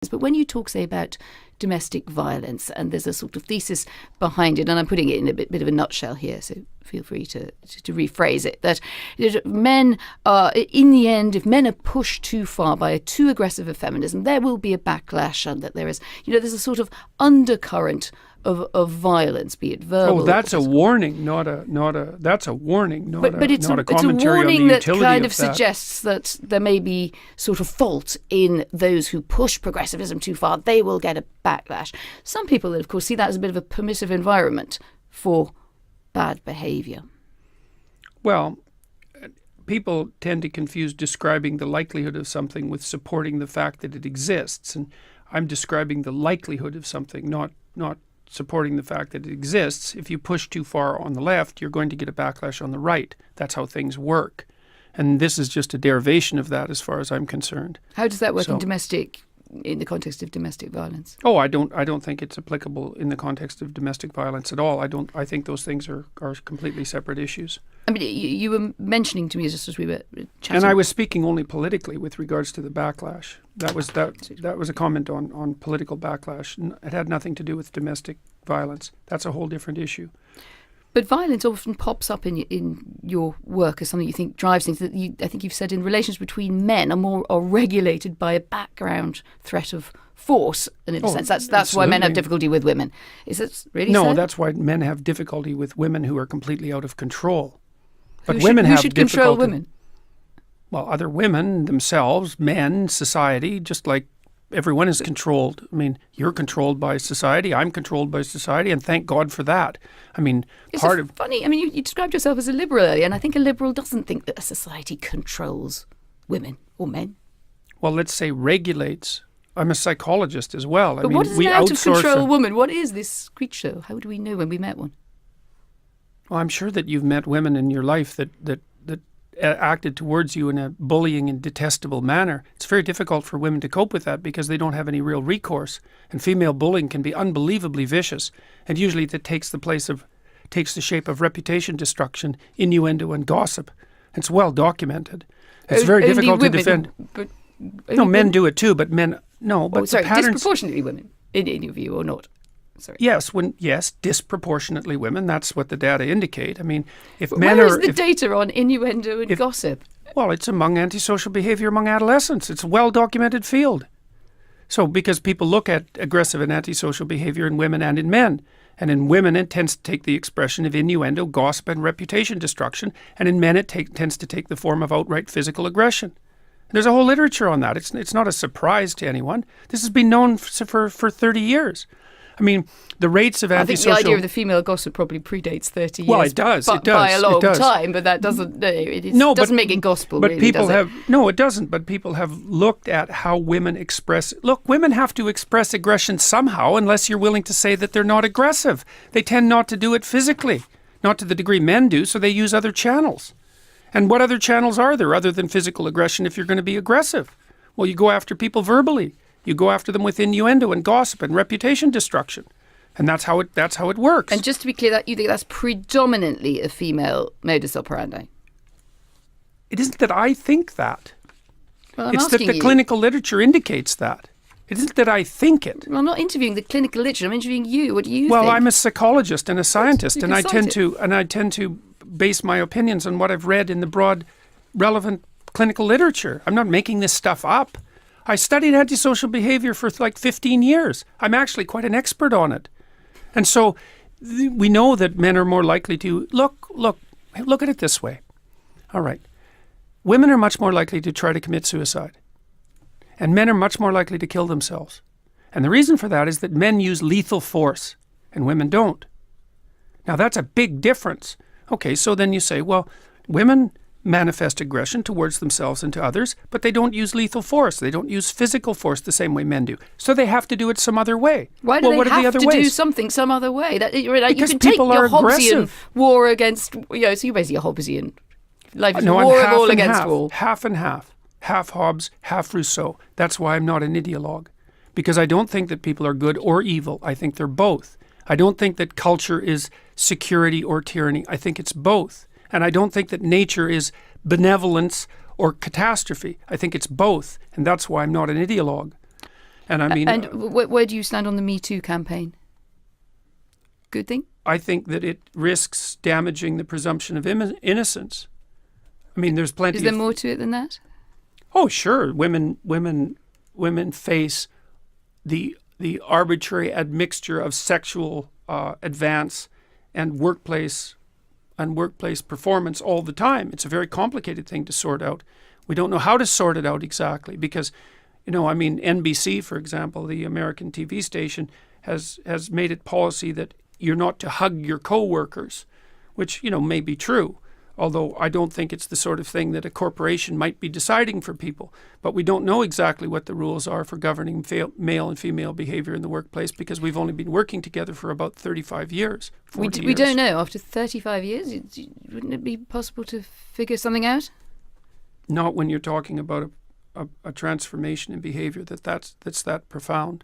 But when you talk, say, about domestic violence, and there's a sort of thesis behind it, and I'm putting it in a bit of a nutshell here, so feel free to rephrase it, that men are, in the end, if men are pushed too far by a too aggressive of feminism, there will be a backlash, and that there is, there's a sort of undercurrent of violence, be it verbal. Oh, that's a warning, not a warning, not it's a commentary on the warning utility that kind of of suggests that there may be sort of fault in those who push progressivism too far. They will get a backlash. Some people, of course, see that as a bit of a permissive environment for bad behaviour. Well, people tend to confuse describing the likelihood of something with supporting the fact that it exists. And I'm describing the likelihood of something, not supporting the fact that it exists. If you push too far on the left, you're going to get a backlash on the right. That's how things work. And this is just a derivation of that as far as I'm concerned. How does that work in the context of domestic violence? Oh, I don't think it's applicable in the context of domestic violence at all. I think those things are completely separate issues. I mean, you were mentioning to me just as we were chatting. And I was speaking only politically with regards to the backlash. That was a comment on political backlash. It had nothing to do with domestic violence. That's a whole different issue. But violence often pops up in your work as something you think drives things. I think you've said in relations between men are regulated by a background threat of force, and in a sense that's why men have difficulty with women. Is it really so? No, that's why men have difficulty with women who are completely out of control. But who should control women? Well, other women themselves, men, society, just like everyone is controlled. I mean, you're controlled by society, I'm controlled by society, and thank God for that. I mean, funny. I mean, you described yourself as a liberal earlier, and I think a liberal doesn't think that a society controls women or men. Well, let's say regulates. I'm a psychologist as well. But what is an out-of-control woman? What is this creature? How do we know when we met one? Well, I'm sure that you've met women in your life that acted towards you in a bullying and detestable manner. It's very difficult for women to cope with that because they don't have any real recourse. And female bullying can be unbelievably vicious. And usually that takes the shape of reputation destruction, innuendo, and gossip. It's well documented. It's very difficult to defend. No, men do it too, but men no. But disproportionately women, in your view, or not? Sorry. Yes, disproportionately women. That's what the data indicate. I mean, Where is the data on innuendo and gossip? Well, it's among antisocial behavior among adolescents. It's a well-documented field. So, because people look at aggressive and antisocial behavior in women and in men. And in women, it tends to take the expression of innuendo, gossip, and reputation destruction. And in men, it tends to take the form of outright physical aggression. There's a whole literature on that. It's not a surprise to anyone. This has been known for 30 years. I mean, the rates of antisocial... I think the idea of the female gossip probably predates 30 years. Well, it does. By a long time, but that doesn't make it gospel, but really, people does it? No, it doesn't. But people have looked at how women express... Look, women have to express aggression somehow unless you're willing to say that they're not aggressive. They tend not to do it physically, not to the degree men do, so they use other channels. And what other channels are there other than physical aggression if you're going to be aggressive? Well, you go after people verbally. You go after them with innuendo and gossip and reputation destruction. And that's how it works. And just to be clear, that you think that's predominantly a female modus operandi? It isn't that I think that. Well, I'm it's asking that the you. clinical literature indicates that. It isn't that I think it. Well, I'm not interviewing the clinical literature. I'm interviewing you. What do you think? Well, I'm a psychologist and a scientist, and I tend to to base my opinions on what I've read in the broad, relevant clinical literature. I'm not making this stuff up. I studied antisocial behavior for like 15 years. I'm actually quite an expert on it. And so we know that men are more likely to... Look at it this way. All right. Women are much more likely to try to commit suicide. And men are much more likely to kill themselves. And the reason for that is that men use lethal force and women don't. Now that's a big difference. Okay, so then you say, well, women manifest aggression towards themselves and to others, but they don't use lethal force. They don't use physical force the same way men do. So they have to do it some other way. Why do they have to do something some other way? Because you can take people your are Hobbesian aggressive. war against... so you're basically a Hobbesian. Life is No, war I'm of half all and against half. all. Half and half. Half Hobbes, half Rousseau. That's why I'm not an ideologue. Because I don't think that people are good or evil. I think they're both. I don't think that culture is security or tyranny. I think it's both. And I don't think that nature is benevolence or catastrophe. I think it's both. And that's why I'm not an ideologue. And I mean, where do you stand on the Me Too campaign? Good thing? I think that it risks damaging the presumption of innocence. I mean, there's plenty. Is there more to it than that? Oh, sure. Women face the arbitrary admixture of sexual advance and workplace performance all the time. It's a very complicated thing to sort out. We don't know how to sort it out exactly because, NBC, for example, the American TV station, has made it policy that you're not to hug your co-workers, which, may be true. Although I don't think it's the sort of thing that a corporation might be deciding for people. But we don't know exactly what the rules are for governing male and female behavior in the workplace because we've only been working together for about 35 years. We don't know. After 35 years, wouldn't it be possible to figure something out? Not when you're talking about a transformation in behavior that's that profound.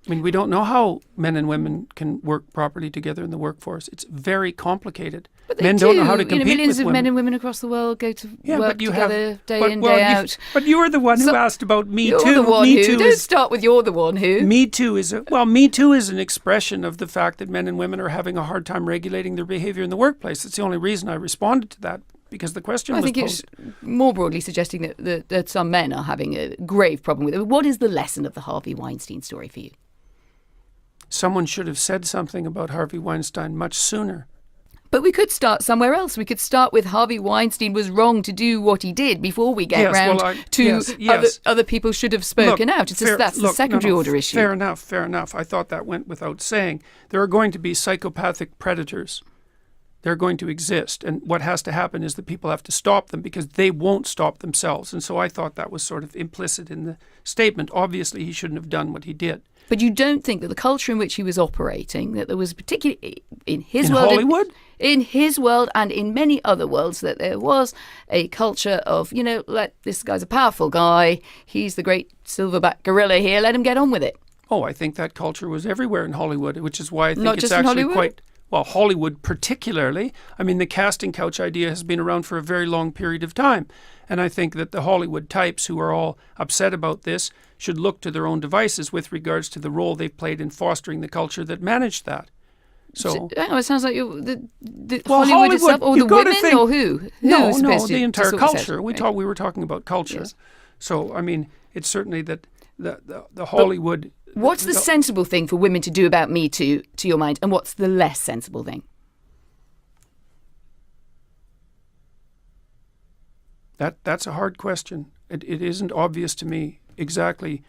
I mean, we don't know how men and women can work properly together in the workforce. It's very complicated. But they men don't know how to compete millions with of women. men and women across the world go to work together day in, well, day out. But you were the one who asked about Me Too. You're the one Me who. Too Don't start with you're the one who. Me Too is Me Too is an expression of the fact that men and women are having a hard time regulating their behavior in the workplace. That's the only reason I responded to that. Because the question was posed. I think it's more broadly suggesting that some men are having a grave problem with it. What is the lesson of the Harvey Weinstein story for you? Someone should have said something about Harvey Weinstein much sooner. But we could start somewhere else. We could start with Harvey Weinstein was wrong to do what he did before we get other people should have spoken out. It's that's the secondary order issue. Fair enough. I thought that went without saying. There are going to be psychopathic predators. They're going to exist. And what has to happen is that people have to stop them because they won't stop themselves. And so I thought that was sort of implicit in the statement. Obviously, he shouldn't have done what he did. But you don't think that the culture in which he was operating, that there was particularly in his world, Hollywood? In his world and in many other worlds, that there was a culture of, this guy's a powerful guy. He's the great silverback gorilla here. Let him get on with it. Oh, I think that culture was everywhere in Hollywood, which is why I think Not it's just in actually Hollywood? quite... Well, Hollywood particularly. I mean, the casting couch idea has been around for a very long period of time. And I think that the Hollywood types who are all upset about this should look to their own devices with regards to the role they've played in fostering the culture that managed that. So it sounds like the Hollywood itself, or the women, or who? No, the entire culture. We were talking about culture. Yes. So, I mean, it's certainly that the Hollywood... What's the sensible thing for women to do about Me Too, to your mind, and what's the less sensible thing? That's a hard question. It isn't obvious to me exactly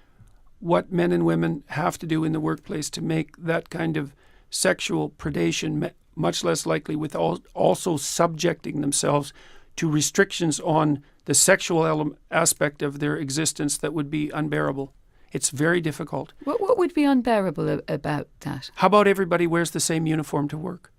what men and women have to do in the workplace to make that kind of sexual predation much less likely, with also subjecting themselves to restrictions on the sexual aspect of their existence that would be unbearable. It's very difficult. What would be unbearable about that? How about everybody wears the same uniform to work?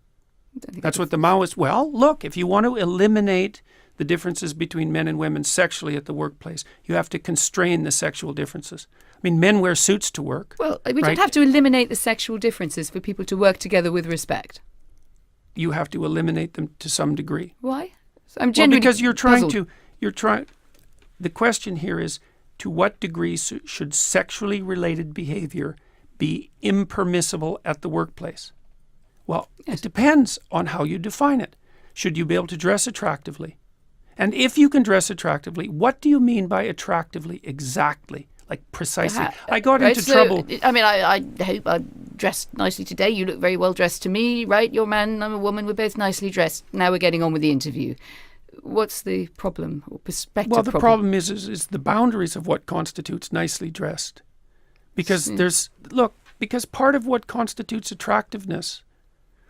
That's what the Maoists... Well, look, if you want to eliminate the differences between men and women sexually at the workplace, you have to constrain the sexual differences. I mean, men wear suits to work. Well, we don't have to eliminate the sexual differences for people to work together with respect. You have to eliminate them to some degree. Why? I'm genuinely because you're trying puzzled. The question here is, to what degree should sexually related behavior be impermissible at the workplace? Well, yes. It depends on how you define it. Should you be able to dress attractively? And if you can dress attractively, what do you mean by attractively exactly? Like precisely. I got into trouble. I mean, I hope I dressed nicely today. You look very well dressed to me, right? You're a man, I'm a woman. We're both nicely dressed. Now we're getting on with the interview. What's the problem or perspective? Well, the problem is the boundaries of what constitutes nicely dressed. Because because part of what constitutes attractiveness,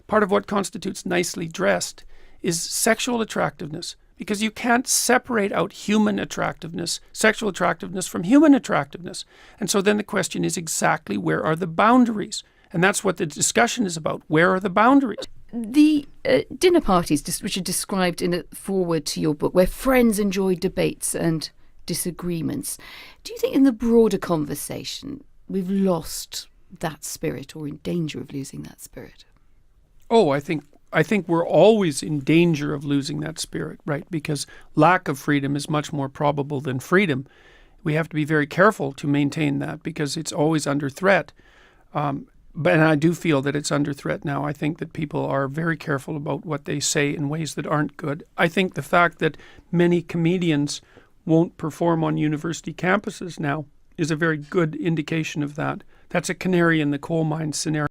part of what constitutes nicely dressed is sexual attractiveness. Because you can't separate out human attractiveness, sexual attractiveness from human attractiveness. And so then the question is exactly where are the boundaries? And that's what the discussion is about. Where are the boundaries? The dinner parties, which are described in a foreword to your book, where friends enjoy debates and disagreements. Do you think in the broader conversation we've lost that spirit or in danger of losing that spirit? Oh, I think we're always in danger of losing that spirit, right? Because lack of freedom is much more probable than freedom. we have to be very careful to maintain that because it's always under threat. But I do feel that it's under threat now. I think that people are very careful about what they say in ways that aren't good. I think the fact that many comedians won't perform on university campuses now is a very good indication of that. That's a canary in the coal mine scenario.